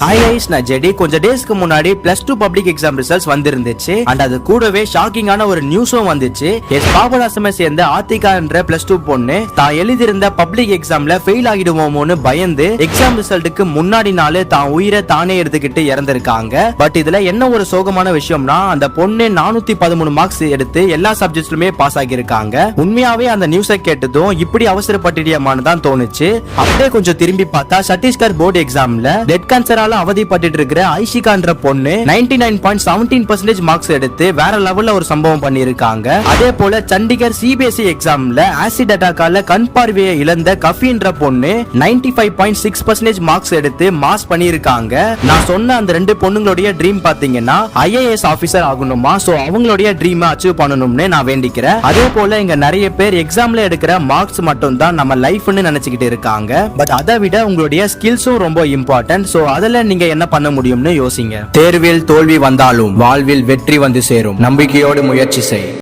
Hi guys, நான் JD. கொஞ்சம் டேஸ்க்கு முன்னாடி +2 பப்ளிக் எக்ஸாம் ரிசல்ட்ஸ் வந்திருந்துச்சு. அண்ட் அது கூடவே ஷாக்கிங்கான ஒரு நியூஸும் வந்துச்சு. பாபநாசமை சேர்ந்த ஆத்திகா என்ற +2 பொண்ணு தான் எழுதியிருந்த பப்ளிக் எக்ஸாம்ல ஃபெயில் ஆகிடுவோமோன்னு பயந்து எக்ஸாம் ரிசல்ட்டுக்கு முன்னாடி நாள் தான் உயிரை தானே எடுத்துக்கிட்டு இறந்திருக்காங்க. பட் இதுல என்ன ஒரு சோகமான விஷயம்னா, அந்த பொண்ணு 413 மார்க்ஸ் எடுத்து எல்லா சப்ஜெக்ட்ஸ்லுமே பாஸ் ஆகியிருக்காங்க. உண்மையாவே அந்த நியூஸை கேட்டதும் இப்படி அவசரப்பட்டியமானு தான் தோணுச்சு. அப்படியே கொஞ்சம் திரும்பி பார்த்தா சத்தீஸ்கர் போர்டு எக்ஸாம்ல டெட் கேன்சர் அவதிப்பட்டு இருக்கிற ஐஷிகான்ற பொண்ணு 99.17% மார்க்ஸ் எடுத்து வேற லெவல்ல ஒரு சம்பவம் பண்ணிருக்காங்க. அதே போல சண்டிகர் சிபிஎஸ்இ எக்ஸாம்ல ஆசிட் அட்டாக்கால கண் பார்வையை இழந்த கஃபின்ற பொண்ணு 95.6% மார்க்ஸ் எடுத்து மாஸ் பண்ணிருக்காங்க. நான் சொன்ன அந்த ரெண்டு பொண்ணுங்களுடைய ட்ரீம் பாத்தீங்கன்னா ஐஏஎஸ் ஆபீசர் ஆகணுமா. சோ அவங்களுடைய ட்ரீமை அச்சீவ் பண்ணணும்னு நான் வேண்டிக்கிறேன். அதே போல இங்க நிறைய பேர் எக்ஸாம்ல எடுக்கிற மார்க்ஸ் மட்டும் தான் நம்ம லைஃப்னு நினைச்சுக்கிட்டு இருக்காங்க. பட் அதை விட உங்களுடைய ஸ்கில்ஸும் ரொம்ப இம்பார்ட்டன்ட். சோ அதுல நீங்க என்ன பண்ண முடியும்னு யோசிங்க. தேர்வில் தோல்வி வந்தாலும் வாழ்வில் வெற்றி வந்து சேரும். நம்பிக்கையோடு முயற்சி செய்.